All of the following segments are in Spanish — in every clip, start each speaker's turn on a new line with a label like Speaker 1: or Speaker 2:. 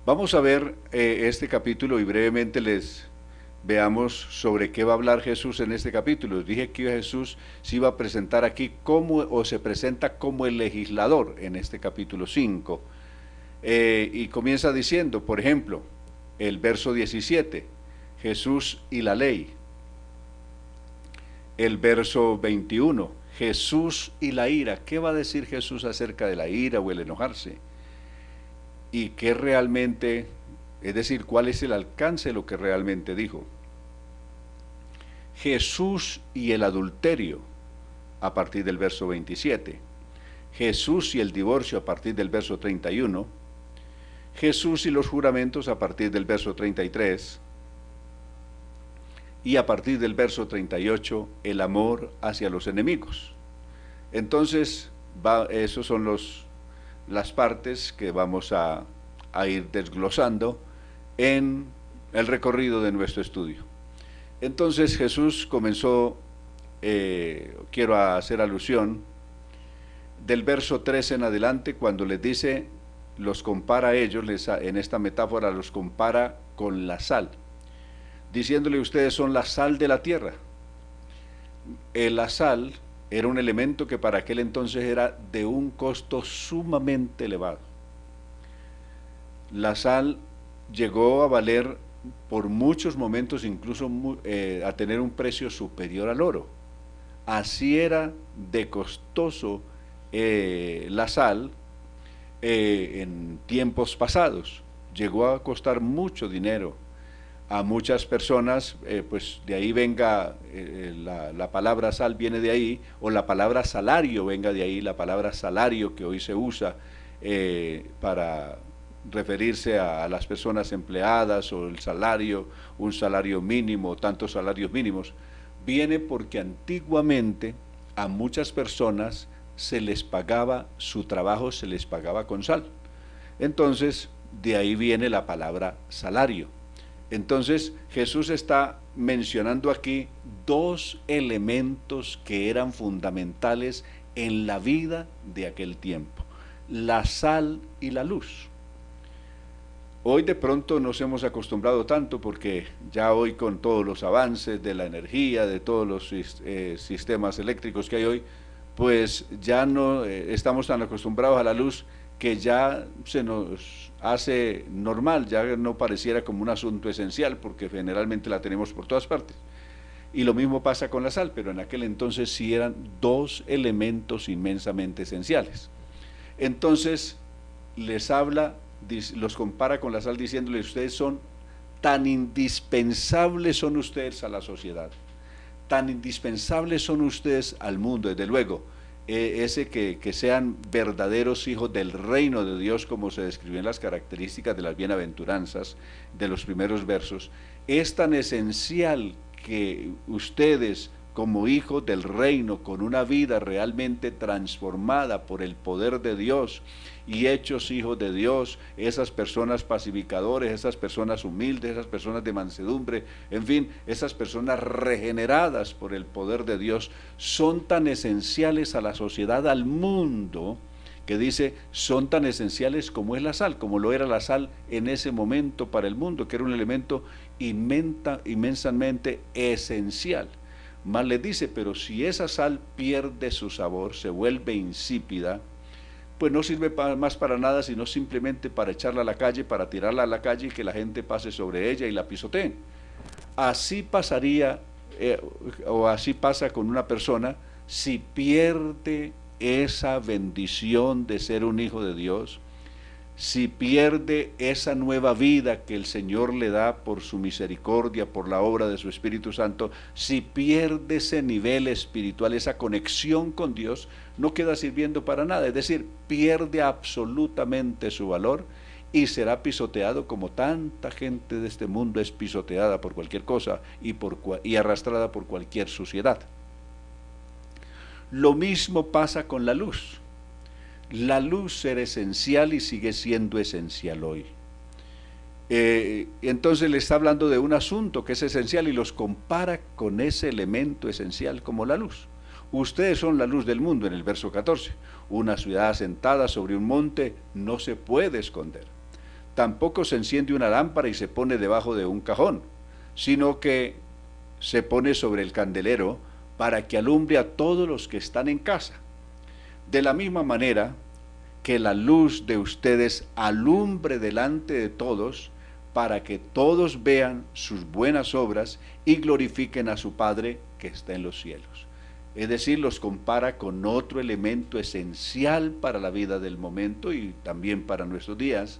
Speaker 1: Vamos a ver este capítulo y brevemente les veamos sobre qué va a hablar Jesús en este capítulo. Dije que Jesús se iba a presentar aquí como, o se presenta como el legislador en este capítulo 5. Y comienza diciendo, por ejemplo, el verso 17, Jesús y la ley. El verso 21, Jesús y la ira. ¿Qué va a decir Jesús acerca de la ira o el enojarse? Y qué realmente, es decir, cuál es el alcance de lo que realmente dijo. Jesús y el adulterio, a partir del verso 27. Jesús y el divorcio, a partir del verso 31. Jesús y los juramentos, a partir del verso 33. Y a partir del verso 38, el amor hacia los enemigos. Entonces, esos son las partes que vamos a ir desglosando en el recorrido de nuestro estudio. Entonces Jesús comenzó, quiero hacer alusión, del verso 13 en adelante, cuando les dice, los compara a ellos, en esta metáfora los compara con la sal, diciéndole, ustedes son la sal de la tierra. La sal era un elemento que para aquel entonces era de un costo sumamente elevado. La sal llegó a valer por muchos momentos incluso a tener un precio superior al oro. Así era de costoso la sal en tiempos pasados. Llegó a costar mucho dinero a muchas personas, pues de ahí venga la palabra sal, viene de ahí, o la palabra salario venga de ahí, la palabra salario que hoy se usa para referirse a las personas empleadas, o el salario, un salario mínimo, tantos salarios mínimos, viene porque antiguamente a muchas personas se les pagaba, su trabajo se les pagaba con sal. Entonces, de ahí viene la palabra salario. Entonces Jesús está mencionando aquí dos elementos que eran fundamentales en la vida de aquel tiempo, la sal y la luz. Hoy de pronto nos hemos acostumbrado tanto porque ya hoy con todos los avances de la energía, de todos los sistemas eléctricos que hay hoy, pues ya no estamos tan acostumbrados a la luz que ya se nos hace normal, ya no pareciera como un asunto esencial, porque generalmente la tenemos por todas partes. Y lo mismo pasa con la sal, pero en aquel entonces sí eran dos elementos inmensamente esenciales. Entonces les habla, los compara con la sal diciéndoles, ustedes son tan indispensables son ustedes a la sociedad, tan indispensables son ustedes al mundo, desde luego. Que sean verdaderos hijos del reino de Dios, como se describen las características de las bienaventuranzas de los primeros versos, es tan esencial que ustedes, como hijos del reino, con una vida realmente transformada por el poder de Dios y hechos hijos de Dios, esas personas pacificadores, esas personas humildes, esas personas de mansedumbre, en fin, esas personas regeneradas por el poder de Dios, son tan esenciales a la sociedad, al mundo, que dice, son tan esenciales como es la sal, como lo era la sal en ese momento para el mundo, que era un elemento inmensamente esencial. Más le dice, pero si esa sal pierde su sabor, se vuelve insípida, pues no sirve más para nada, sino simplemente para echarla a la calle, para tirarla a la calle y que la gente pase sobre ella y la pisoteen. Así pasaría, o así pasa con una persona, si pierde esa bendición de ser un hijo de Dios, si pierde esa nueva vida que el Señor le da por su misericordia, por la obra de su Espíritu Santo, si pierde ese nivel espiritual, esa conexión con Dios, no queda sirviendo para nada, es decir, pierde absolutamente su valor y será pisoteado como tanta gente de este mundo es pisoteada por cualquier cosa y arrastrada por cualquier suciedad. Lo mismo pasa con la luz. La luz era esencial y sigue siendo esencial hoy. Entonces le está hablando de un asunto que es esencial y los compara con ese elemento esencial como la luz. Ustedes son la luz del mundo, en el verso 14. Una ciudad asentada sobre un monte no se puede esconder. tampoco se enciende una lámpara y se pone debajo de un cajón, sino que se pone sobre el candelero para que alumbre a todos los que están en casa. De la misma manera que la luz de ustedes alumbre delante de todos, para que todos vean sus buenas obras y glorifiquen a su Padre que está en los cielos. Es decir, los compara con otro elemento esencial para la vida del momento y también para nuestros días,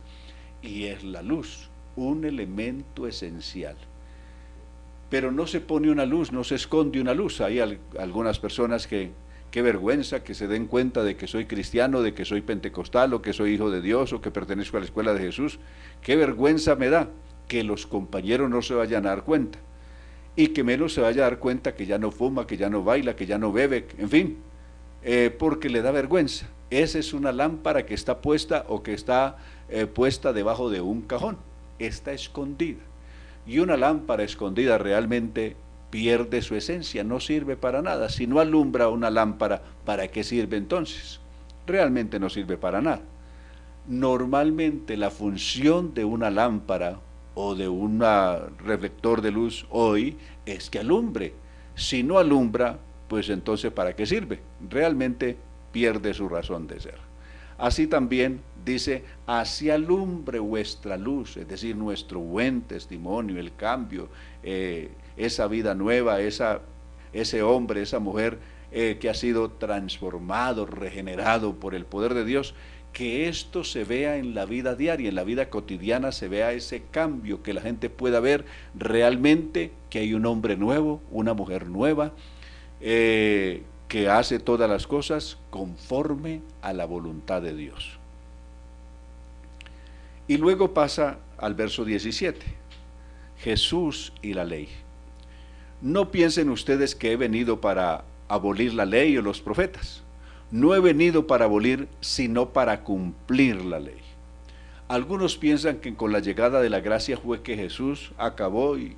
Speaker 1: y es la luz, un elemento esencial. Pero no se pone una luz, no se esconde una luz. Hay algunas personas que, qué vergüenza que se den cuenta de que soy cristiano, de que soy pentecostal, o que soy hijo de Dios, o que pertenezco a la escuela de Jesús. Qué vergüenza me da que los compañeros no se vayan a dar cuenta, y que menos se vaya a dar cuenta que ya no fuma, que ya no baila, que ya no bebe, en fin, porque le da vergüenza. Esa es una lámpara que está puesta o que está puesta debajo de un cajón, está escondida. Y una lámpara escondida realmente pierde su esencia, no sirve para nada. Si no alumbra una lámpara, ¿para qué sirve entonces? Realmente no sirve para nada. Normalmente la función de una lámpara o de un reflector de luz hoy es que alumbre. Si no alumbra, pues entonces ¿para qué sirve? Realmente pierde su razón de ser. Así también dice, así alumbre vuestra luz, es decir, nuestro buen testimonio, el cambio, esa vida nueva, ese hombre, esa mujer que ha sido transformado, regenerado por el poder de Dios, que esto se vea en la vida diaria, en la vida cotidiana se vea ese cambio, que la gente pueda ver realmente que hay un hombre nuevo, una mujer nueva, que hace todas las cosas conforme a la voluntad de Dios. Y luego pasa al verso 17, Jesús y la ley. No piensen ustedes que he venido para abolir la ley o los profetas. No he venido para abolir, sino para cumplir la ley. Algunos piensan que con la llegada de la gracia fue que Jesús acabó y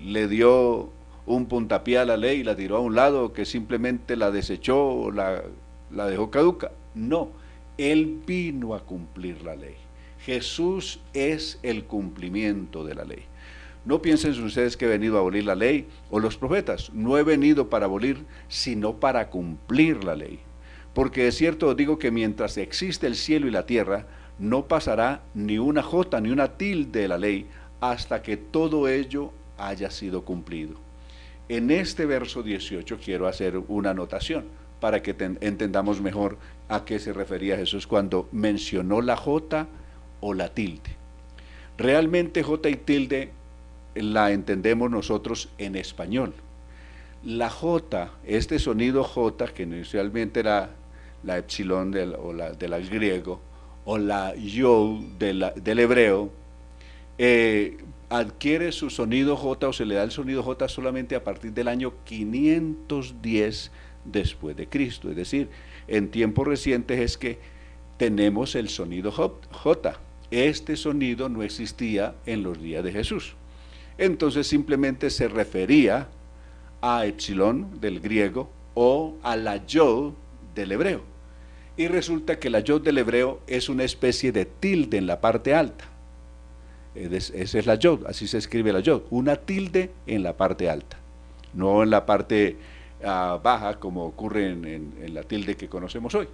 Speaker 1: le dio un puntapié a la ley y la tiró a un lado, que simplemente la desechó o la dejó caduca. No, Él vino a cumplir la ley. Jesús es el cumplimiento de la ley. No piensen ustedes que he venido a abolir la ley o los profetas. No he venido para abolir, sino para cumplir la ley. Porque de cierto os digo que mientras existe el cielo y la tierra, no pasará ni una jota ni una tilde de la ley hasta que todo ello haya sido cumplido. En este verso 18 quiero hacer una anotación para que entendamos mejor a qué se refería Jesús cuando mencionó la jota o la tilde. Realmente jota y tilde la entendemos nosotros en español. La jota, este sonido jota, que inicialmente era la epsilon del griego, o la yod del hebreo, adquiere su sonido jota o se le da el sonido jota solamente a partir del año 510 después de Cristo. Es decir, en tiempos recientes es que tenemos el sonido jota. Este sonido no existía en los días de Jesús. Entonces simplemente se refería a epsilon del griego o a la yod del hebreo. Y resulta que la yod del hebreo es una especie de tilde en la parte alta. Esa es la yod, así se escribe la yod, una tilde en la parte alta, no en la parte baja como ocurre en la tilde que conocemos hoy,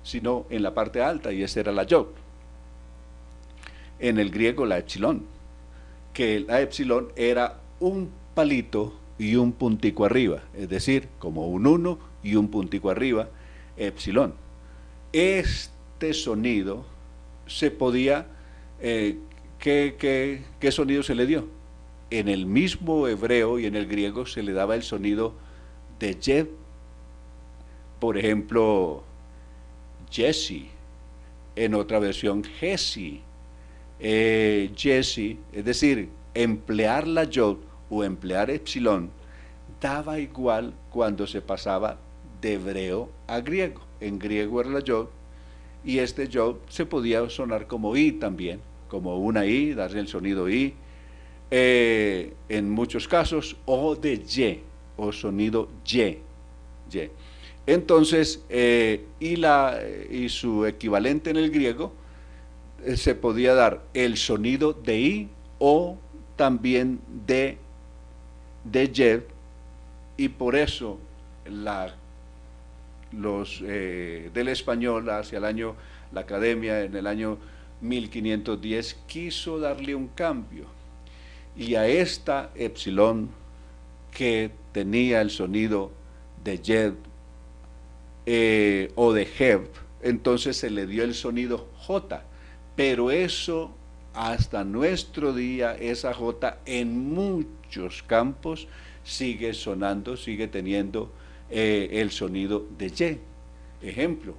Speaker 1: sino en la parte alta, y esa era la yod. En el griego la epsilon, que la epsilon era un palito y un puntico arriba, es decir, como un 1 y un puntico arriba, epsilon. Este sonido se podía, ¿qué sonido se le dio? En el mismo hebreo y en el griego se le daba el sonido de yed, por ejemplo, Jesse, en otra versión Jesse, Jesse, es decir, emplear la yod o emplear epsilon daba igual cuando se pasaba de hebreo a griego. En griego era la yod y este yod se podía sonar como i también, como una i, darle el sonido i, en muchos casos, o de y, o sonido y. Entonces, y su equivalente en el griego se podía dar el sonido de I o también de Yed, y por eso del español hacia el año, la academia en el año 1510 quiso darle un cambio, y a esta epsilon que tenía el sonido de Yed o de Heb, entonces se le dio el sonido J, pero eso hasta nuestro día, esa J en muchos campos sigue sonando, sigue teniendo el sonido de Y. Ejemplo,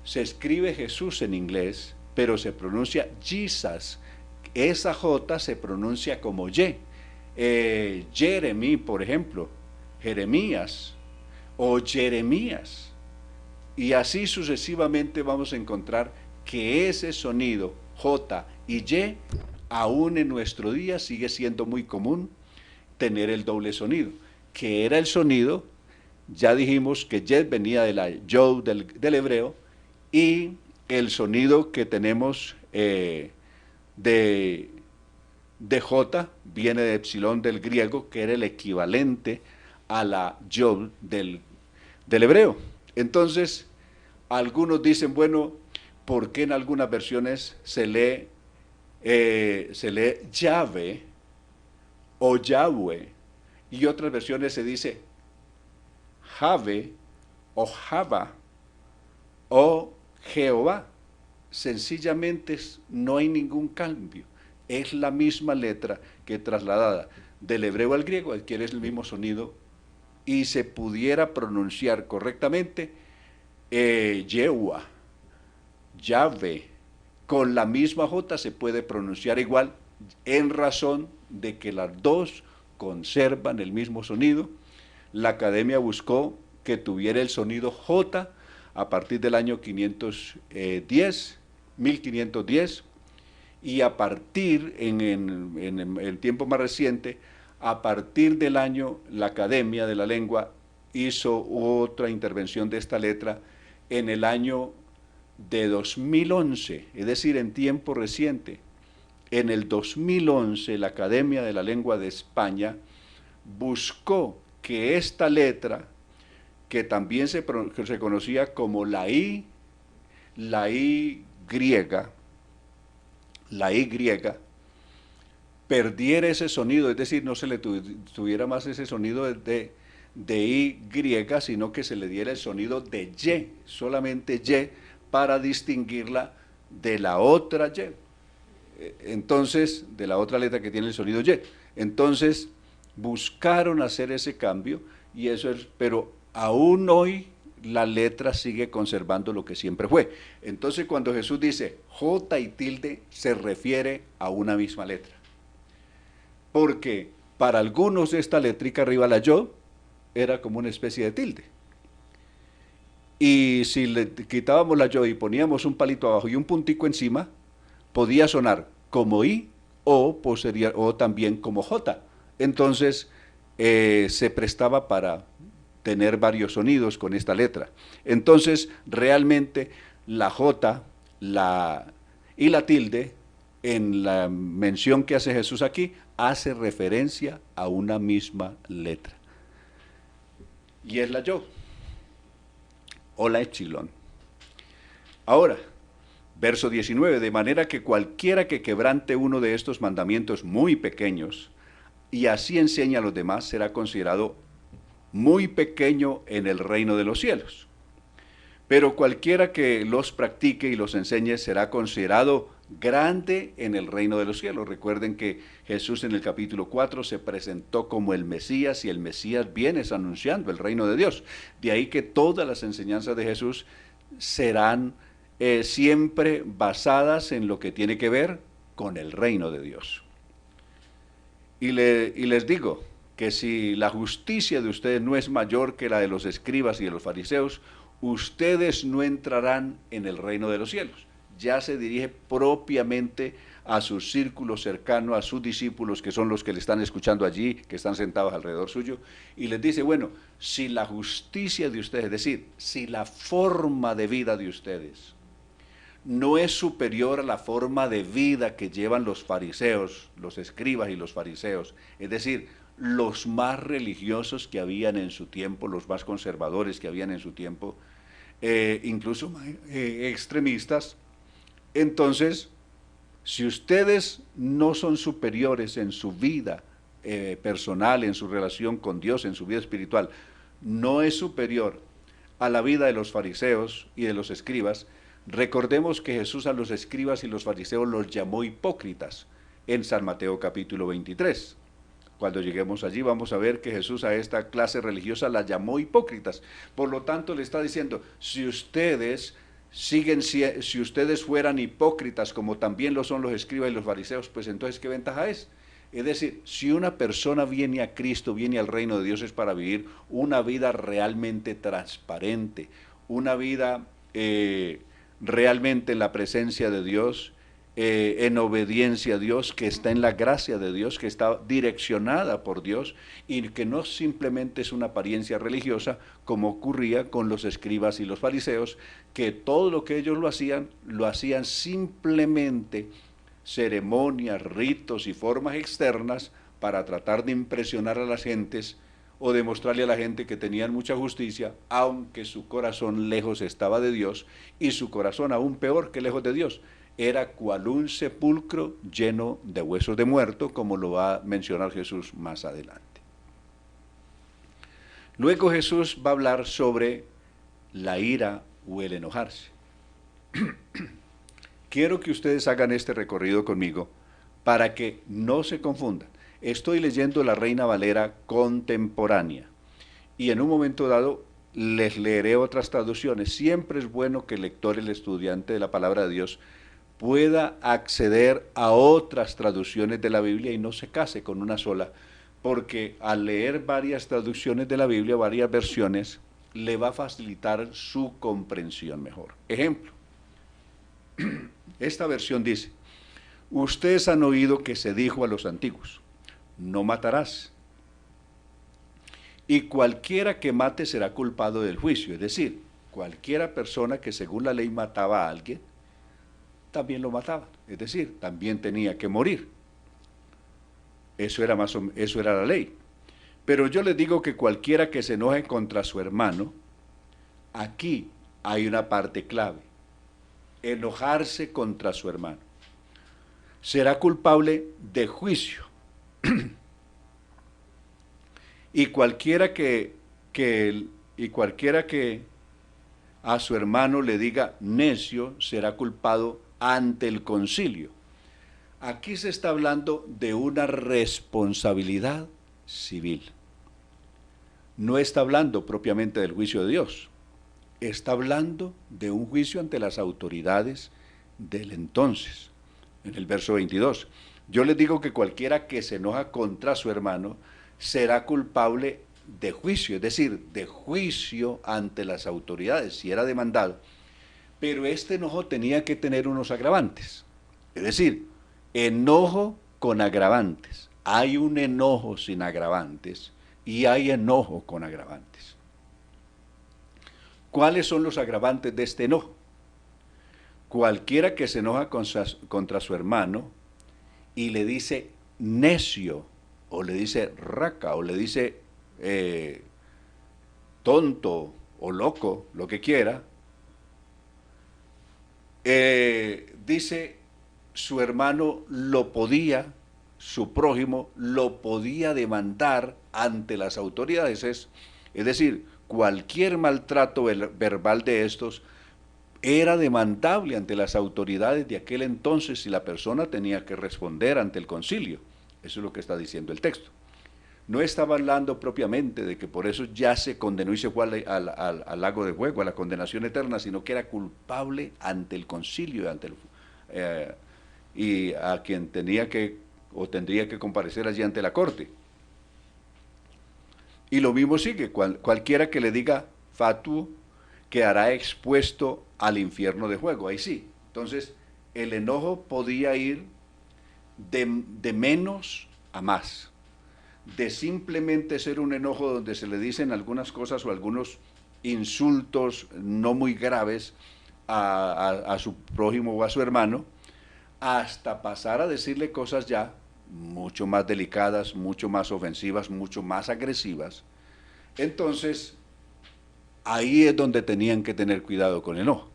Speaker 1: se escribe Jesús en inglés, pero se pronuncia Jesus. Esa J se pronuncia como Y. Jeremy, por ejemplo, Jeremías o Jeremías. Y así sucesivamente vamos a encontrar que ese sonido J y Y, aún en nuestro día sigue siendo muy común tener el doble sonido, que era el sonido, ya dijimos que Yed venía de la Yod del hebreo, y el sonido que tenemos de J viene de epsilon del griego, que era el equivalente a la Yod del hebreo. Entonces, algunos dicen, bueno, ¿por qué en algunas versiones se lee Yahvé o Yahweh, y otras versiones se dice Jave o Java o Jehová? Sencillamente no hay ningún cambio, es la misma letra que trasladada del hebreo al griego adquiere el mismo sonido, y se pudiera pronunciar correctamente Yehuah, Yahvé, con la misma J se puede pronunciar igual, en razón de que las dos conservan el mismo sonido. La academia buscó que tuviera el sonido J a partir del año 1510, y a partir, en el tiempo más reciente, a partir del año, la Academia de la Lengua hizo otra intervención de esta letra en el año de 2011, es decir, en tiempo reciente. En el 2011, la Academia de la Lengua de España buscó que esta letra, que también se conocía como la I griega, perdiera ese sonido, es decir, no se le tuviera más ese sonido de I griega, sino que se le diera el sonido de Y, solamente Y, para distinguirla de la otra Y. Entonces, de la otra letra que tiene el sonido Y. Entonces, buscaron hacer ese cambio, y eso es, pero aún hoy la letra sigue conservando lo que siempre fue. Entonces, cuando Jesús dice J y tilde, se refiere a una misma letra. Porque para algunos esta letrica arriba, la Yod, era como una especie de tilde. Y si le quitábamos la Yod y poníamos un palito abajo y un puntico encima, podía sonar como I o también como J. Entonces, se prestaba para tener varios sonidos con esta letra. Entonces, realmente, la J y la tilde, en la mención que hace Jesús aquí, hace referencia a una misma letra. Y es la Yod o la epsilon. Ahora, verso 19, de manera que cualquiera que quebrante uno de estos mandamientos muy pequeños, y así enseña a los demás, será considerado muy pequeño en el reino de los cielos. Pero cualquiera que los practique y los enseñe será considerado grande en el reino de los cielos. Recuerden que Jesús en el capítulo 4 se presentó como el Mesías, y el Mesías viene anunciando el reino de Dios. De ahí que todas las enseñanzas de Jesús serán siempre basadas en lo que tiene que ver con el reino de Dios. Y les digo que si la justicia de ustedes no es mayor que la de los escribas y de los fariseos, ustedes no entrarán en el reino de los cielos. Ya se dirige propiamente a su círculo cercano, a sus discípulos, que son los que le están escuchando allí, que están sentados alrededor suyo, y les dice, bueno, si la justicia de ustedes, es decir, si la forma de vida de ustedes no es superior a la forma de vida que llevan los fariseos, los escribas y los fariseos, es decir, los más religiosos que habían en su tiempo, los más conservadores que habían en su tiempo, incluso extremistas. Entonces, si ustedes no son superiores en su vida personal, en su relación con Dios, en su vida espiritual, no es superior a la vida de los fariseos y de los escribas, recordemos que Jesús a los escribas y los fariseos los llamó hipócritas en San Mateo capítulo 23. Cuando lleguemos allí vamos a ver que Jesús a esta clase religiosa la llamó hipócritas. Por lo tanto le está diciendo, si ustedes si ustedes fueran hipócritas como también lo son los escribas y los fariseos, pues entonces ¿qué ventaja es? Es decir, si una persona viene a Cristo, viene al reino de Dios, es para vivir una vida realmente transparente, una vida realmente en la presencia de Dios, en obediencia a Dios, que está en la gracia de Dios, que está direccionada por Dios y que no simplemente es una apariencia religiosa como ocurría con los escribas y los fariseos, que todo lo que ellos lo hacían simplemente ceremonias, ritos y formas externas para tratar de impresionar a las gentes o demostrarle a la gente que tenían mucha justicia, aunque su corazón lejos estaba de Dios y su corazón aún peor que lejos de Dios. Era cual un sepulcro lleno de huesos de muerto, como lo va a mencionar Jesús más adelante. Luego Jesús va a hablar sobre la ira o el enojarse. Quiero que ustedes hagan este recorrido conmigo para que no se confundan. Estoy leyendo la Reina Valera contemporánea y en un momento dado les leeré otras traducciones. Siempre es bueno que el lector, el estudiante de la palabra de Dios, pueda acceder a otras traducciones de la Biblia y no se case con una sola, porque al leer varias traducciones de la Biblia, varias versiones, le va a facilitar su comprensión mejor. Ejemplo, esta versión dice, ustedes han oído que se dijo a los antiguos, no matarás, y cualquiera que mate será culpado del juicio, es decir, cualquiera persona que según la ley mataba a alguien, también lo mataban, es decir, también tenía que morir. Eso era la ley. Pero yo les digo que cualquiera que se enoje contra su hermano, aquí hay una parte clave, enojarse contra su hermano, será culpable de juicio. Y cualquiera que a su hermano le diga necio, será culpado ante el concilio. Aquí se está hablando de una responsabilidad civil. No está hablando propiamente del juicio de Dios. Está hablando de un juicio ante las autoridades del entonces. En el verso 22. Yo les digo que cualquiera que se enoja contra su hermano será culpable de juicio, es decir, de juicio ante las autoridades, si era demandado. Pero este enojo tenía que tener unos agravantes. Es decir, enojo con agravantes. Hay un enojo sin agravantes y hay enojo con agravantes. ¿Cuáles son los agravantes de este enojo? Cualquiera que se enoja contra su hermano y le dice necio, o le dice raca, o le dice tonto o loco, lo que quiera, dice su hermano su prójimo lo podía demandar ante las autoridades. Es decir, cualquier maltrato verbal de estos era demandable ante las autoridades de aquel entonces y la persona tenía que responder ante el concilio. Eso es lo que está diciendo el texto. No estaba hablando propiamente de que por eso ya se condenó y se fue al lago de fuego, a la condenación eterna, sino que era culpable ante el concilio y a quien tendría que comparecer allí ante la corte. Y lo mismo sigue, cualquiera que le diga fatuo quedará expuesto al infierno de fuego, ahí sí. Entonces, el enojo podía ir de menos a más, de simplemente ser un enojo donde se le dicen algunas cosas o algunos insultos no muy graves a su prójimo o a su hermano, hasta pasar a decirle cosas ya mucho más delicadas, mucho más ofensivas, mucho más agresivas. Entonces, ahí es donde tenían que tener cuidado con el enojo.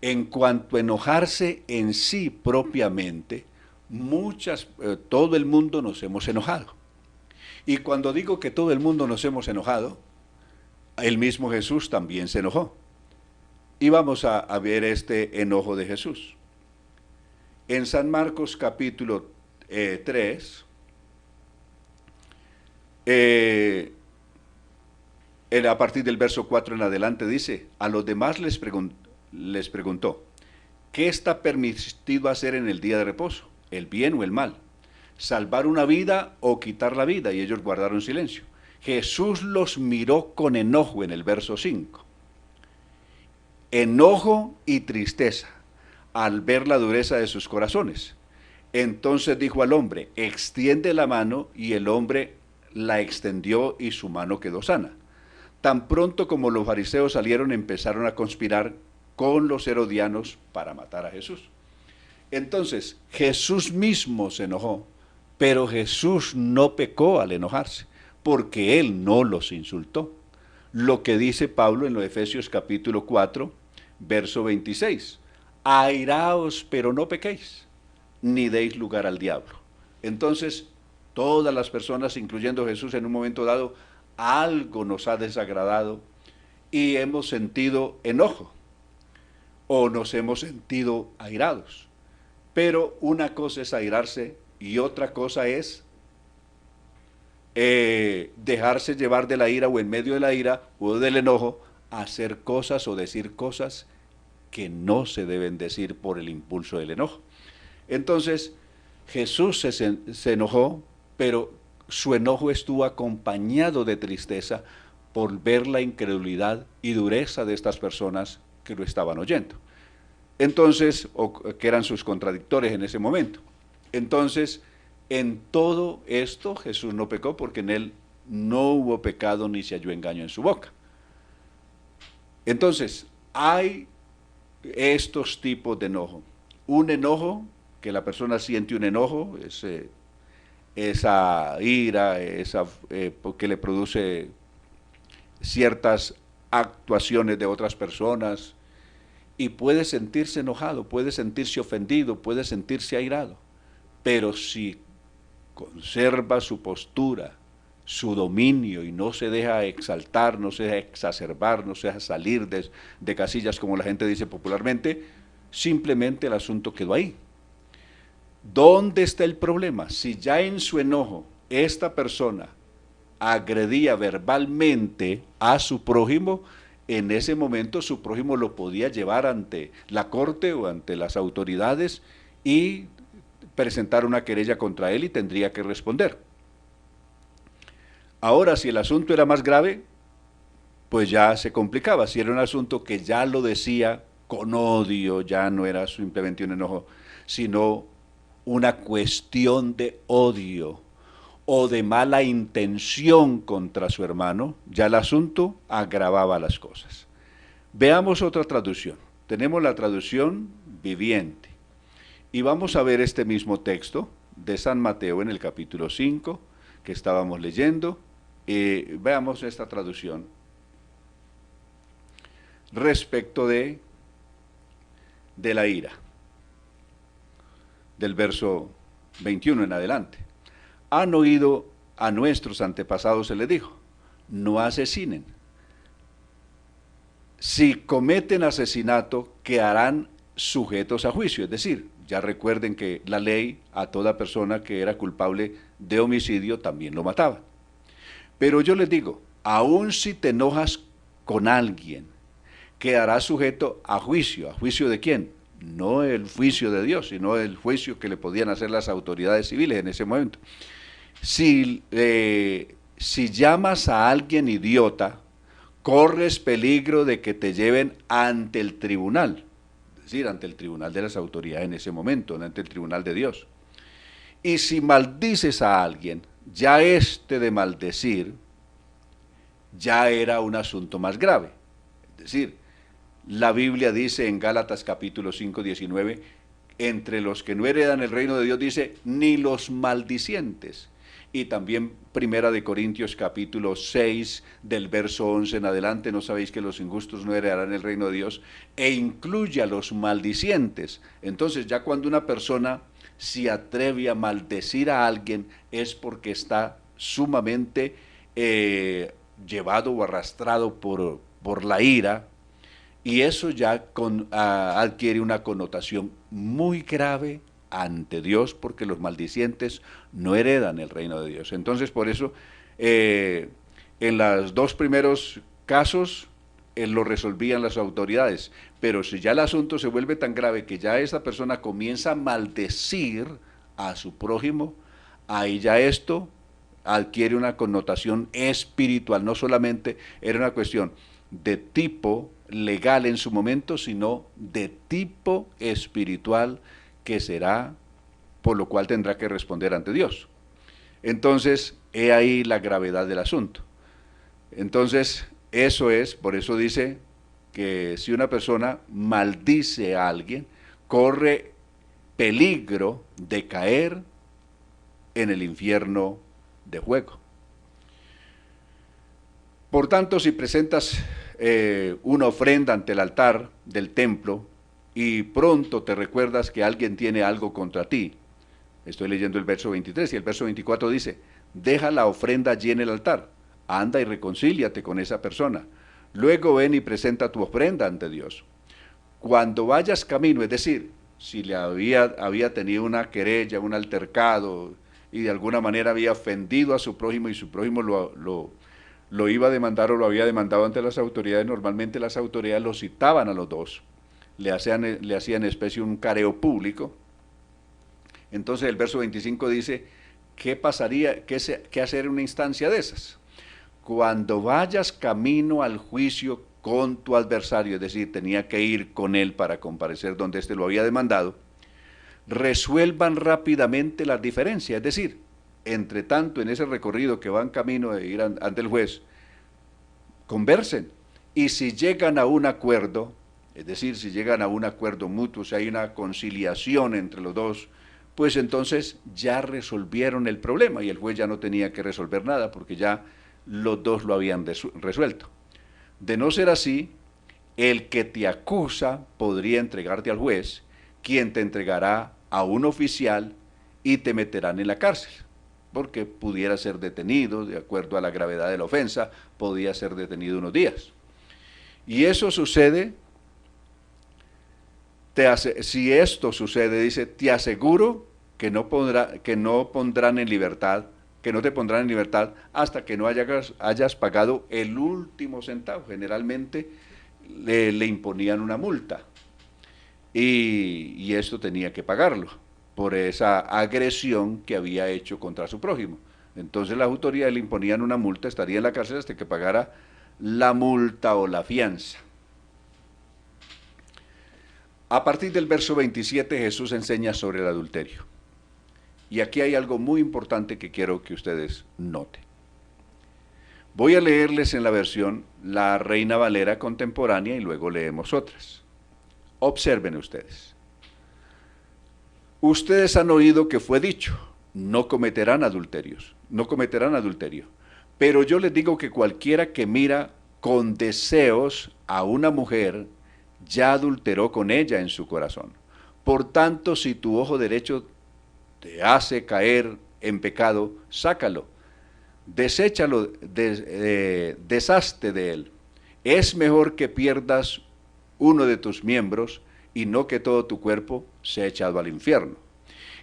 Speaker 1: En cuanto a enojarse en sí propiamente, todo el mundo nos hemos enojado. Y cuando digo que todo el mundo nos hemos enojado, el mismo Jesús también se enojó. Y vamos a ver este enojo de Jesús. En San Marcos capítulo 3, a partir del verso 4 en adelante dice, a los demás les preguntó, ¿qué está permitido hacer en el día de reposo? ¿El bien o el mal? ¿Salvar una vida o quitar la vida? Y ellos guardaron silencio. Jesús los miró con enojo en el verso 5. Enojo y tristeza al ver la dureza de sus corazones. Entonces dijo al hombre, extiende la mano, y el hombre la extendió y su mano quedó sana. Tan pronto como los fariseos salieron, empezaron a conspirar con los herodianos para matar a Jesús. Entonces Jesús mismo se enojó, pero Jesús no pecó al enojarse, porque él no los insultó. Lo que dice Pablo en los Efesios capítulo 4, verso 26. Airaos, pero no pequéis, ni deis lugar al diablo. Entonces, todas las personas, incluyendo Jesús, en un momento dado, algo nos ha desagradado y hemos sentido enojo o nos hemos sentido airados. Pero una cosa es airarse y otra cosa es dejarse llevar de la ira o en medio de la ira o del enojo, hacer cosas o decir cosas que no se deben decir por el impulso del enojo. Entonces, Jesús se enojó, pero su enojo estuvo acompañado de tristeza por ver la incredulidad y dureza de estas personas que lo estaban oyendo. Entonces, que eran sus contradictores en ese momento. Entonces, en todo esto Jesús no pecó, porque en él no hubo pecado ni se halló engaño en su boca. Entonces, hay estos tipos de enojo. Un enojo, que la persona siente un enojo, esa ira, que le produce ciertas actuaciones de otras personas, y puede sentirse enojado, puede sentirse ofendido, puede sentirse airado, pero si conserva su postura, su dominio, y no se deja exaltar, no se deja exacerbar, no se deja salir de casillas, como la gente dice popularmente, simplemente el asunto quedó ahí. ¿Dónde está el problema? Si ya en su enojo esta persona agredía verbalmente a su prójimo, en ese momento su prójimo lo podía llevar ante la corte o ante las autoridades y presentar una querella contra él y tendría que responder. Ahora, si el asunto era más grave, pues ya se complicaba. Si era un asunto que ya lo decía con odio, ya no era simplemente un enojo, sino una cuestión de odio o de mala intención contra su hermano, ya el asunto agravaba las cosas. Veamos otra traducción. Tenemos la traducción viviente. Y vamos a ver este mismo texto de San Mateo en el capítulo 5, que estábamos leyendo. Veamos esta traducción respecto de la ira, del verso 21 en adelante. Han oído a nuestros antepasados, se les dijo, no asesinen. Si cometen asesinato, quedarán sujetos a juicio. Es decir, ya recuerden que la ley a toda persona que era culpable de homicidio también lo mataba. Pero yo les digo, aun si te enojas con alguien, quedará sujeto a juicio. ¿A juicio de quién? No el juicio de Dios, sino el juicio que le podían hacer las autoridades civiles en ese momento. Si llamas a alguien idiota, corres peligro de que te lleven ante el tribunal, es decir, ante el tribunal de las autoridades en ese momento, ante el tribunal de Dios. Y si maldices a alguien, ya de maldecir ya era un asunto más grave. Es decir, La Biblia dice en Gálatas capítulo 5, 19, entre los que no heredan el reino de Dios dice, ni los maldicientes. Y también Primera de Corintios capítulo 6, del verso 11 en adelante, no sabéis que los injustos no heredarán el reino de Dios, e incluye a los maldicientes. Entonces ya cuando una persona se atreve a maldecir a alguien es porque está sumamente llevado o arrastrado por la ira, y eso ya adquiere una connotación muy grave ante Dios, porque los maldicientes no heredan el reino de Dios. Entonces, por eso, en los dos primeros casos, lo resolvían las autoridades, pero si ya el asunto se vuelve tan grave que ya esa persona comienza a maldecir a su prójimo, ahí ya esto adquiere una connotación espiritual, no solamente era una cuestión de tipo legal en su momento, sino de tipo espiritual, que será por lo cual tendrá que responder ante Dios. Entonces, he ahí la gravedad del asunto. Entonces, eso es, por eso dice que si una persona maldice a alguien, corre peligro de caer en el infierno de fuego. Por tanto, si presentas una ofrenda ante el altar del templo y pronto te recuerdas que alguien tiene algo contra ti, estoy leyendo el verso 23 y el verso 24 dice, deja la ofrenda allí en el altar, anda y reconcíliate con esa persona, luego ven y presenta tu ofrenda ante Dios. Cuando vayas camino, es decir, si le había tenido una querella, un altercado, y de alguna manera había ofendido a su prójimo y su prójimo lo iba a demandar o lo había demandado ante las autoridades, normalmente las autoridades lo citaban a los dos, le hacían especie un careo público. Entonces el verso 25 dice, ¿qué pasaría, qué hacer en una instancia de esas? Cuando vayas camino al juicio con tu adversario, es decir, tenía que ir con él para comparecer donde éste lo había demandado, resuelvan rápidamente las diferencias, es decir, entre tanto en ese recorrido que van camino de ir ante el juez, conversen, y si llegan a un acuerdo, es decir, si llegan a un acuerdo mutuo, si hay una conciliación entre los dos, pues entonces ya resolvieron el problema y el juez ya no tenía que resolver nada porque ya los dos lo habían resuelto. De no ser así, el que te acusa podría entregarte al juez, quien te entregará a un oficial y te meterán en la cárcel, porque pudiera ser detenido, de acuerdo a la gravedad de la ofensa, podía ser detenido unos días. Y eso sucede, si esto sucede, dice, te aseguro que no pondrán en libertad, que no te pondrán en libertad hasta que no hayas pagado el último centavo. Generalmente le imponían una multa y esto tenía que pagarlo por esa agresión que había hecho contra su prójimo. Entonces las autoridades le imponían una multa, estaría en la cárcel hasta que pagara la multa o la fianza. A partir del verso 27 Jesús enseña sobre el adulterio. Y aquí hay algo muy importante que quiero que ustedes noten. Voy a leerles en la versión La Reina Valera contemporánea y luego leemos otras. Observen ustedes. Ustedes han oído que fue dicho, no cometerán adulterio. Pero yo les digo que cualquiera que mira con deseos a una mujer, ya adulteró con ella en su corazón. Por tanto, si tu ojo derecho te hace caer en pecado, sácalo, deséchalo, deshazte de él. Es mejor que pierdas uno de tus miembros y no que todo tu cuerpo sea echado al infierno.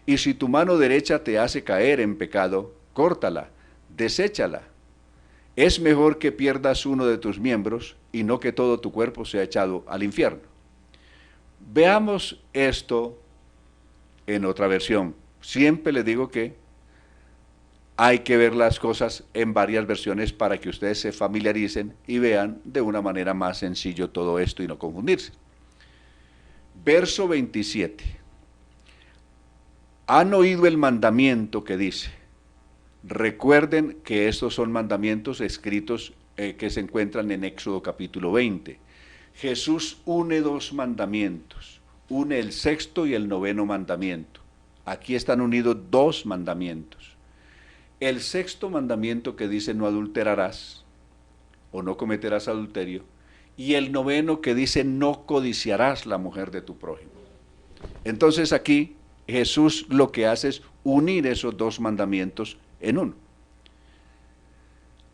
Speaker 1: Y si tu mano derecha te hace caer en pecado, córtala, deséchala. Es mejor que pierdas uno de tus miembros y no que todo tu cuerpo sea echado al infierno. Veamos esto en otra versión. Siempre les digo que hay que ver las cosas en varias versiones para que ustedes se familiaricen y vean de una manera más sencillo todo esto y no confundirse. Verso 27. Han oído el mandamiento que dice. Recuerden que estos son mandamientos escritos que se encuentran en Éxodo capítulo 20. Jesús une dos mandamientos, une el sexto y el noveno mandamiento. Aquí están unidos dos mandamientos. El sexto mandamiento que dice no adulterarás o no cometerás adulterio, y el noveno que dice no codiciarás la mujer de tu prójimo. Entonces aquí Jesús lo que hace es unir esos dos mandamientos en uno.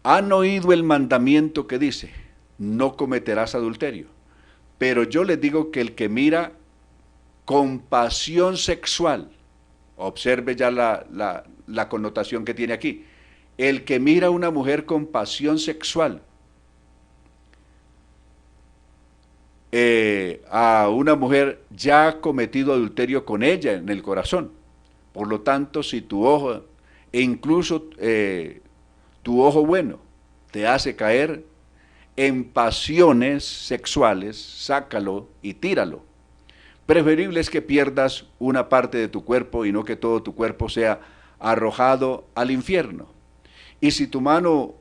Speaker 1: Han oído el mandamiento que dice, no cometerás adulterio, pero yo les digo que el que mira con pasión sexual, observe ya la connotación que tiene aquí, el que mira a una mujer con pasión sexual, a una mujer ya ha cometido adulterio con ella en el corazón. Por lo tanto, si tu ojo, e incluso tu ojo bueno, te hace caer en pasiones sexuales, sácalo y tíralo. Preferible es que pierdas una parte de tu cuerpo y no que todo tu cuerpo sea arrojado al infierno. Y si tu mano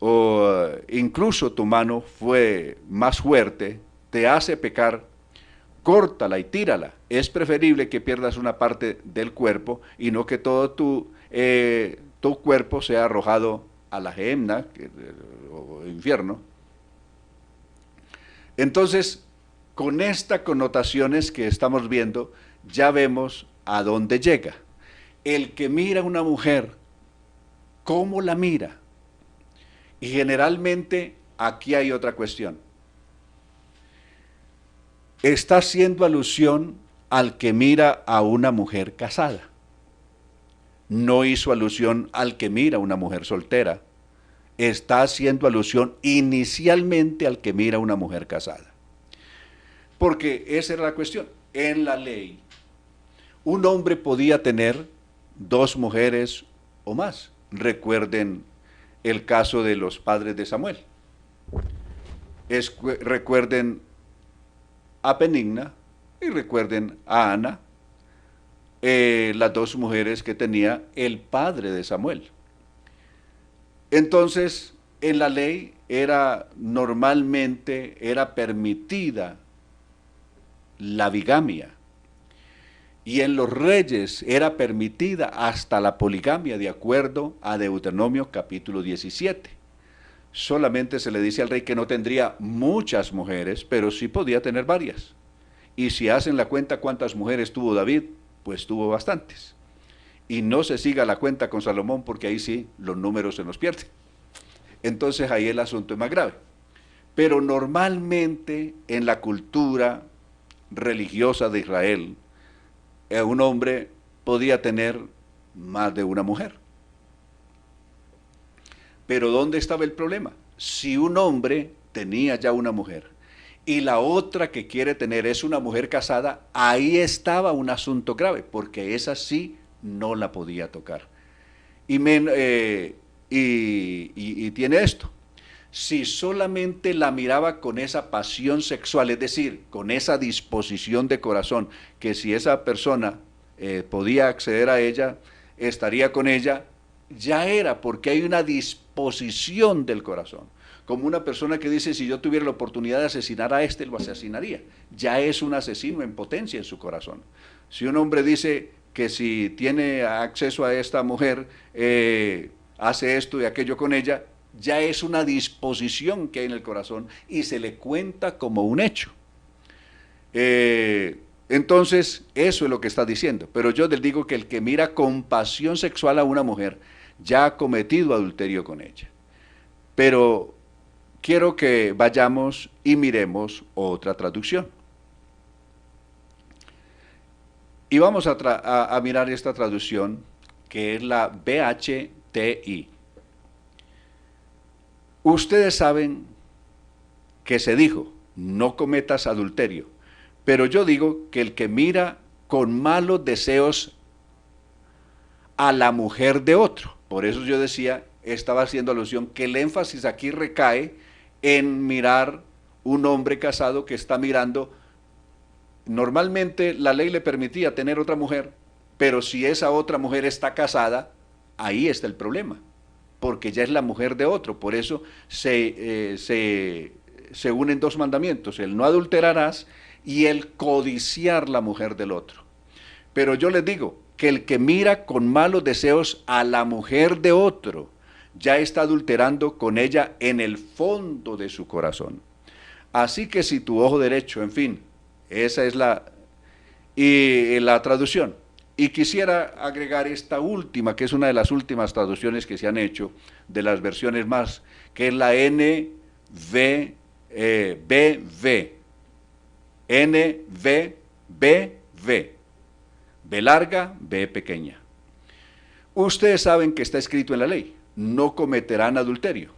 Speaker 1: o incluso tu mano fue más fuerte, te hace pecar, córtala y tírala. Es preferible que pierdas una parte del cuerpo y no que todo tu cuerpo sea arrojado a la gehenna o infierno. Entonces, con estas connotaciones que estamos viendo, ya vemos a dónde llega. El que mira a una mujer, ¿cómo la mira? Y generalmente aquí hay otra cuestión. Está haciendo alusión al que mira a una mujer casada. No hizo alusión al que mira a una mujer soltera. Está haciendo alusión inicialmente al que mira a una mujer casada. Porque esa era la cuestión. En la ley, un hombre podía tener dos mujeres o más. Recuerden el caso de los padres de Samuel. Recuerden a Penina y recuerden a Ana, las dos mujeres que tenía el padre de Samuel. Entonces, en la ley normalmente era permitida la bigamia, y en los reyes era permitida hasta la poligamia, de acuerdo a Deuteronomio capítulo 17. Solamente se le dice al rey que no tendría muchas mujeres, pero sí podía tener varias. Y si hacen la cuenta cuántas mujeres tuvo David, pues tuvo bastantes. Y no se siga la cuenta con Salomón, porque ahí sí los números se nos pierden. Entonces ahí el asunto es más grave. Pero normalmente en la cultura religiosa de Israel, un hombre podía tener más de una mujer. Pero ¿dónde estaba el problema? Si un hombre tenía ya una mujer y la otra que quiere tener es una mujer casada, ahí estaba un asunto grave, porque esa sí no la podía tocar. Y tiene esto. Si solamente la miraba con esa pasión sexual, es decir, con esa disposición de corazón, que si esa persona podía acceder a ella, estaría con ella, ya era, porque hay una disposición del corazón. Como una persona que dice, si yo tuviera la oportunidad de asesinar a este, lo asesinaría. Ya es un asesino en potencia en su corazón. Si un hombre dice que si tiene acceso a esta mujer, hace esto y aquello con ella, ya es una disposición que hay en el corazón y se le cuenta como un hecho. Entonces, eso es lo que está diciendo. Pero yo les digo que el que mira con pasión sexual a una mujer, ya ha cometido adulterio con ella. Pero quiero que vayamos y miremos otra traducción. Y vamos a mirar esta traducción, que es la BHTI. Ustedes saben que se dijo, no cometas adulterio, pero yo digo que el que mira con malos deseos a la mujer de otro, por eso yo decía, estaba haciendo alusión, que el énfasis aquí recae en mirar un hombre casado que está mirando. Normalmente la ley le permitía tener otra mujer, pero si esa otra mujer está casada, ahí está el problema, porque ya es la mujer de otro. Por eso se se unen dos mandamientos, el no adulterarás y el codiciar la mujer del otro. Pero yo les digo que el que mira con malos deseos a la mujer de otro, ya está adulterando con ella en el fondo de su corazón. Así que si tu ojo derecho, en fin, esa es la traducción. Y quisiera agregar esta última, que es una de las últimas traducciones que se han hecho, de las versiones más, que es la NVBV. NVBV. B larga, B pequeña. Ustedes saben que está escrito en la ley, no cometerán adulterio.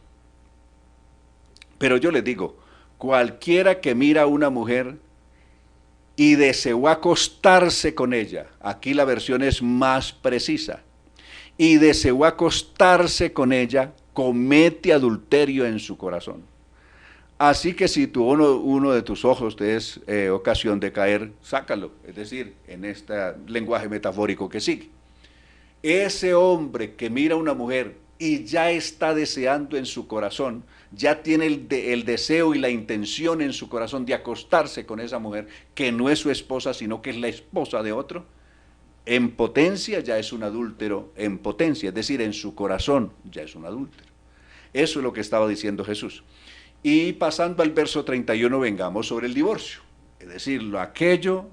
Speaker 1: Pero yo les digo, cualquiera que mira a una mujer y deseó acostarse con ella, aquí la versión es más precisa, y deseó acostarse con ella, comete adulterio en su corazón. Así que si uno de tus ojos te es ocasión de caer, sácalo, es decir, en este lenguaje metafórico que sigue. Ese hombre que mira a una mujer y ya está deseando en su corazón, ya tiene el deseo y la intención en su corazón de acostarse con esa mujer, que no es su esposa, sino que es la esposa de otro, en potencia ya es un adúltero, en potencia, es decir, en su corazón ya es un adúltero. Eso es lo que estaba diciendo Jesús. Y pasando al verso 31, vengamos sobre el divorcio. Es decir, aquello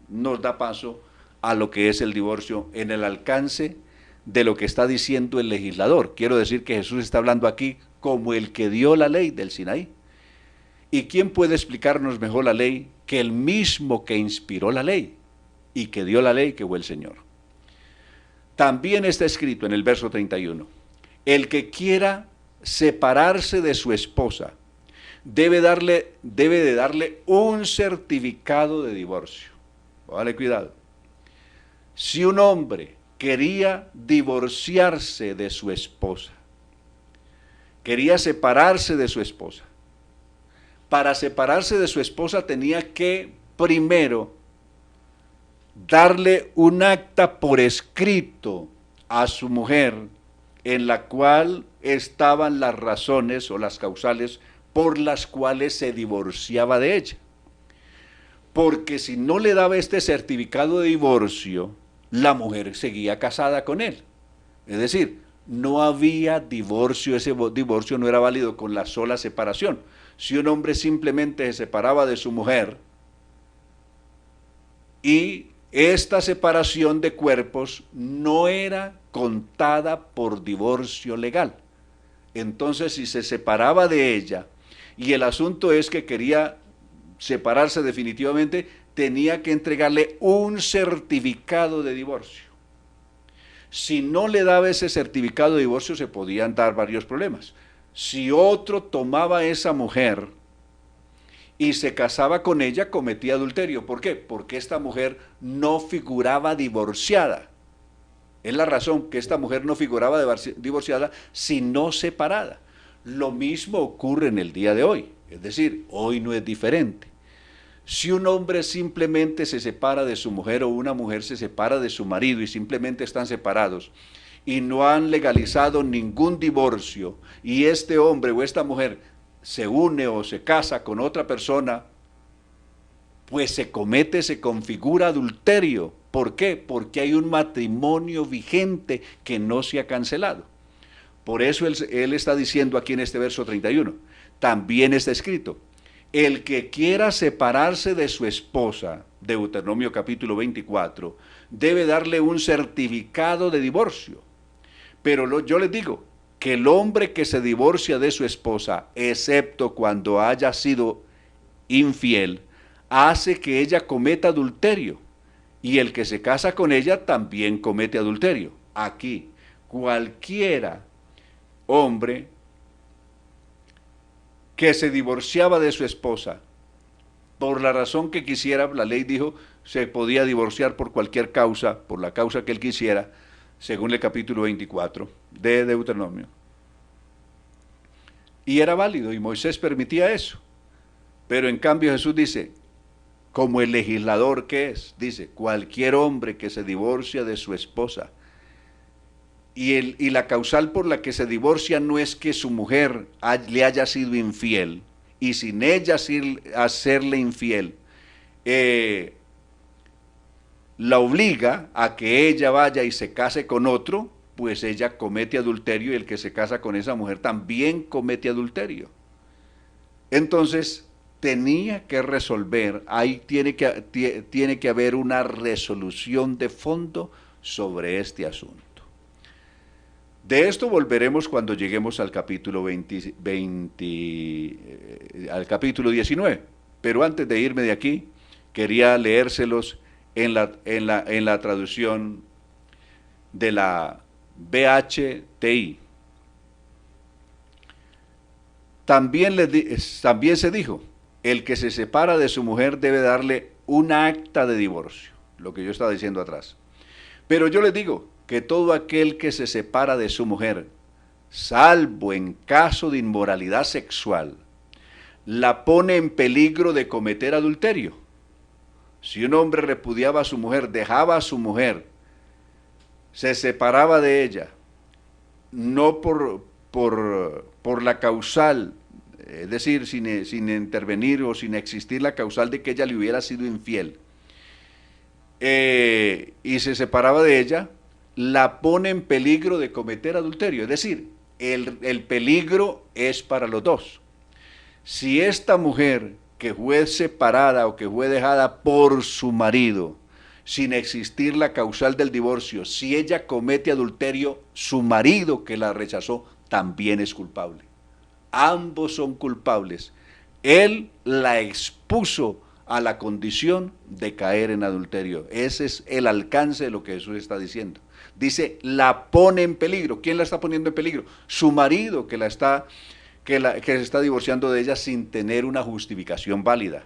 Speaker 1: nos da paso a lo que es el divorcio en el alcance de lo que está diciendo el legislador. Quiero decir que Jesús está hablando aquí como el que dio la ley del Sinaí. ¿Y quién puede explicarnos mejor la ley que el mismo que inspiró la ley y que dio la ley, que fue el Señor? También está escrito en el verso 31, el que quiera separarse de su esposa, debe de darle un certificado de divorcio. Vale, cuidado. Si un hombre quería divorciarse de su esposa, quería separarse de su esposa, para separarse de su esposa tenía que primero darle un acta por escrito a su mujer en la cual estaban las razones o las causales por las cuales se divorciaba de ella. Porque si no le daba este certificado de divorcio, la mujer seguía casada con él. Es decir, no había divorcio, ese divorcio no era válido con la sola separación. Si un hombre simplemente se separaba de su mujer y esta separación de cuerpos no era contada por divorcio legal. Entonces, si se separaba de ella y el asunto es que quería separarse definitivamente, tenía que entregarle un certificado de divorcio. Si no le daba ese certificado de divorcio, se podían dar varios problemas. Si otro tomaba a esa mujer y se casaba con ella, cometía adulterio. ¿Por qué? Porque esta mujer no figuraba divorciada. Es la razón que esta mujer no figuraba divorciada, sino separada. Lo mismo ocurre en el día de hoy, es decir, hoy no es diferente. Si un hombre simplemente se separa de su mujer o una mujer se separa de su marido y simplemente están separados y no han legalizado ningún divorcio y este hombre o esta mujer se une o se casa con otra persona, pues se configura adulterio. ¿Por qué? Porque hay un matrimonio vigente que no se ha cancelado. Por eso él está diciendo aquí en este verso 31, también está escrito, el que quiera separarse de su esposa, Deuteronomio capítulo 24, debe darle un certificado de divorcio. Pero yo les digo que el hombre que se divorcia de su esposa, excepto cuando haya sido infiel, hace que ella cometa adulterio. Y el que se casa con ella también comete adulterio. Aquí, cualquiera hombre que se divorciaba de su esposa, por la razón que quisiera, la ley dijo, se podía divorciar por cualquier causa, por la causa que él quisiera, según el capítulo 24 de Deuteronomio. Y era válido, y Moisés permitía eso. Pero en cambio Jesús dice, como el legislador que es, dice, cualquier hombre que se divorcia de su esposa, y la causal por la que se divorcia no es que su mujer le haya sido infiel, y sin ella hacerle infiel, la obliga a que ella vaya y se case con otro, pues ella comete adulterio y el que se casa con esa mujer también comete adulterio. Entonces, tenía que resolver, ahí tiene que haber una resolución de fondo sobre este asunto. De esto volveremos cuando lleguemos al capítulo al capítulo 19. Pero antes de irme de aquí, quería leérselos en la traducción de la BHTI. También se dijo, el que se separa de su mujer debe darle un acta de divorcio, lo que yo estaba diciendo atrás. Pero yo les digo que todo aquel que se separa de su mujer, salvo en caso de inmoralidad sexual, la pone en peligro de cometer adulterio. Si un hombre repudiaba a su mujer, dejaba a su mujer, se separaba de ella, no por la causal, es decir, sin intervenir o sin existir la causal de que ella le hubiera sido infiel, y se separaba de ella, la pone en peligro de cometer adulterio. Es decir, el peligro es para los dos. Si esta mujer que fue separada o que fue dejada por su marido, sin existir la causal del divorcio, si ella comete adulterio, su marido que la rechazó también es culpable. Ambos son culpables. Él la expuso a la condición de caer en adulterio. Ese es el alcance de lo que Jesús está diciendo. Dice, la pone en peligro. ¿Quién la está poniendo en peligro? Su marido que se está divorciando de ella sin tener una justificación válida.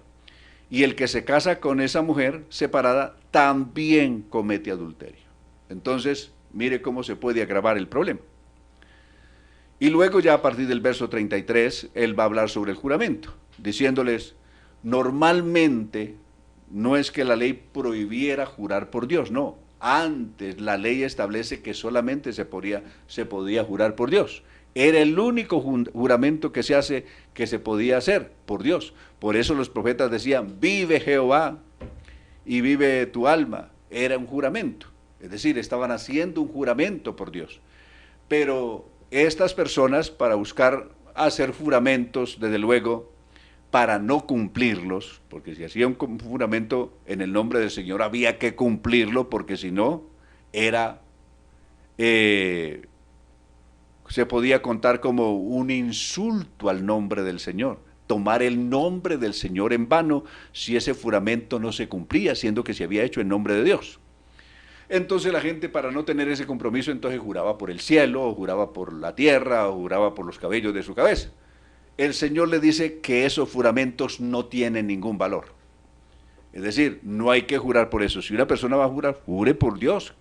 Speaker 1: Y el que se casa con esa mujer separada también comete adulterio. Entonces, mire cómo se puede agravar el problema. Y luego ya a partir del verso 33, él va a hablar sobre el juramento, diciéndoles, normalmente no es que la ley prohibiera jurar por Dios, no. Antes la ley establece que solamente se podía jurar por Dios. Era el único juramento que se podía hacer por Dios. Por eso los profetas decían, vive Jehová y vive tu alma. Era un juramento. Es decir, estaban haciendo un juramento por Dios. Pero estas personas, para buscar hacer juramentos, desde luego, para no cumplirlos, porque si hacía un juramento en el nombre del Señor, había que cumplirlo, porque si no, se podía contar como un insulto al nombre del Señor. Tomar el nombre del Señor en vano si ese juramento no se cumplía, siendo que se había hecho en nombre de Dios. Entonces la gente, para no tener ese compromiso, entonces juraba por el cielo, o juraba por la tierra, o juraba por los cabellos de su cabeza. El Señor le dice que esos juramentos no tienen ningún valor. Es decir, no hay que jurar por eso. Si una persona va a jurar, jure por Dios,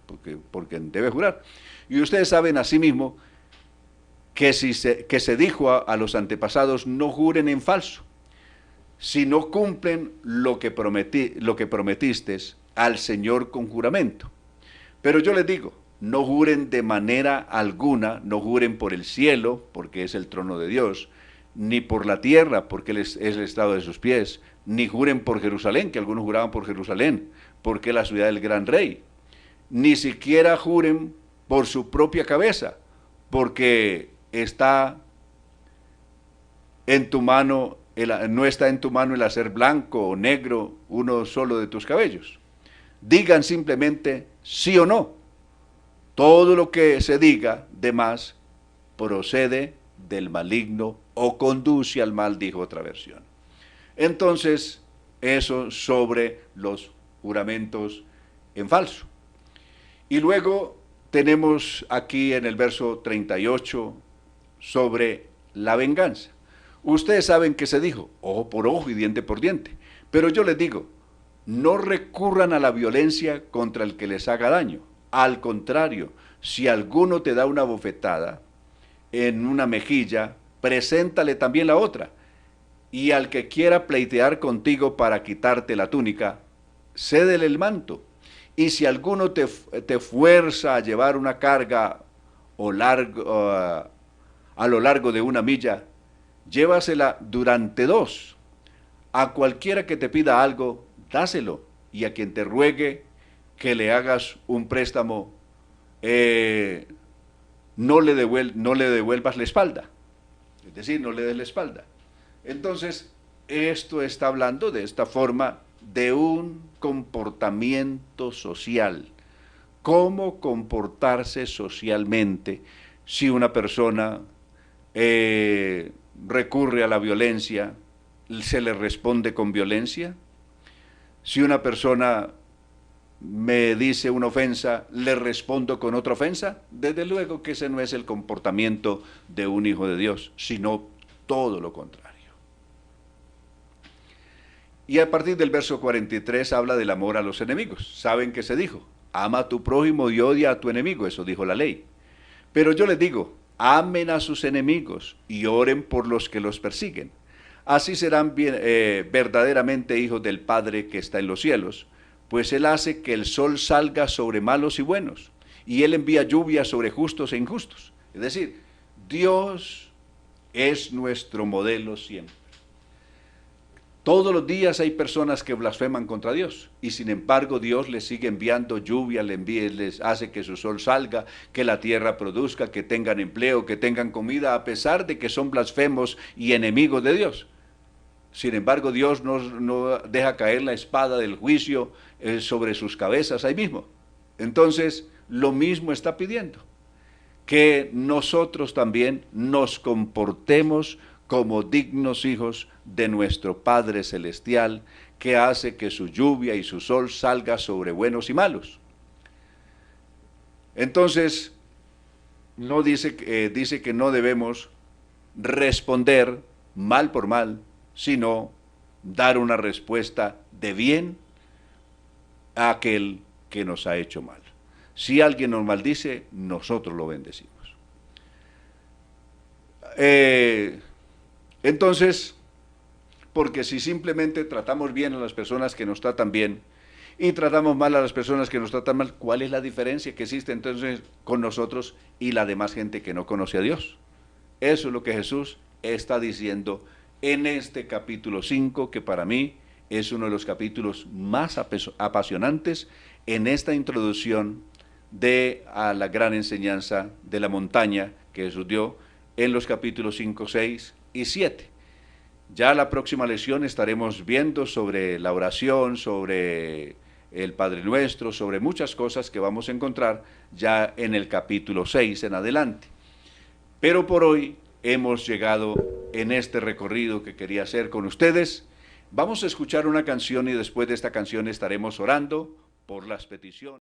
Speaker 1: porque debe jurar. Y ustedes saben asimismo que se dijo a los antepasados, no juren en falso. Si no cumplen lo que prometiste al Señor con juramento. Pero yo les digo, no juren de manera alguna, no juren por el cielo, porque es el trono de Dios, ni por la tierra, porque es el estrado de sus pies, ni juren por Jerusalén, que algunos juraban por Jerusalén, porque es la ciudad del gran rey. Ni siquiera juren por su propia cabeza, porque está en tu mano, no está en tu mano el hacer blanco o negro uno solo de tus cabellos. Digan simplemente sí o no. Todo lo que se diga de más procede del maligno o conduce al mal, dijo otra versión. Entonces, eso sobre los juramentos en falso. Y luego tenemos aquí en el verso 38 sobre la venganza. Ustedes saben que se dijo, ojo por ojo y diente por diente. Pero yo les digo, no recurran a la violencia contra el que les haga daño. Al contrario, si alguno te da una bofetada en una mejilla, preséntale también la otra. Y al que quiera pleitear contigo para quitarte la túnica, cédele el manto. Y si alguno te fuerza a llevar una carga a lo largo de una milla, llévasela durante 2. A cualquiera que te pida algo, dáselo. Y a quien te ruegue que le hagas un préstamo, no le devuelvas la espalda. Es decir, no le des la espalda. Entonces, esto está hablando de esta forma de un comportamiento social. ¿Cómo comportarse socialmente si una persona recurre a la violencia? ¿Se le responde con violencia? Si una persona me dice una ofensa, ¿le respondo con otra ofensa? Desde luego que ese no es el comportamiento de un hijo de Dios, sino todo lo contrario. Y a partir del verso 43 habla del amor a los enemigos. ¿Saben qué se dijo? Ama a tu prójimo y odia a tu enemigo, eso dijo la ley. Pero yo les digo, amen a sus enemigos y oren por los que los persiguen. Así serán verdaderamente hijos del Padre que está en los cielos, pues Él hace que el sol salga sobre malos y buenos, y Él envía lluvia sobre justos e injustos. Es decir, Dios es nuestro modelo siempre. Todos los días hay personas que blasfeman contra Dios, y sin embargo Dios les sigue enviando lluvia, les hace que su sol salga, que la tierra produzca, que tengan empleo, que tengan comida, a pesar de que son blasfemos y enemigos de Dios. Sin embargo, Dios no deja caer la espada del juicio sobre sus cabezas ahí mismo. Entonces, lo mismo está pidiendo, que nosotros también nos comportemos como dignos hijos de nuestro Padre Celestial, que hace que su lluvia y su sol salga sobre buenos y malos. Entonces, no dice que no debemos responder mal por mal, sino dar una respuesta de bien a aquel que nos ha hecho mal. Si alguien nos maldice, nosotros lo bendecimos. Entonces, porque si simplemente tratamos bien a las personas que nos tratan bien y tratamos mal a las personas que nos tratan mal, ¿cuál es la diferencia que existe entonces con nosotros y la demás gente que no conoce a Dios? Eso es lo que Jesús está diciendo en este capítulo 5, que para mí es uno de los capítulos más apasionantes en esta introducción a la gran enseñanza de la montaña que Jesús dio en los capítulos 5, 6 y 7. Ya la próxima lección estaremos viendo sobre la oración, sobre el Padre Nuestro, sobre muchas cosas que vamos a encontrar ya en el capítulo 6 en adelante. Pero por hoy hemos llegado en este recorrido que quería hacer con ustedes. Vamos a escuchar una canción y después de esta canción estaremos orando por las peticiones.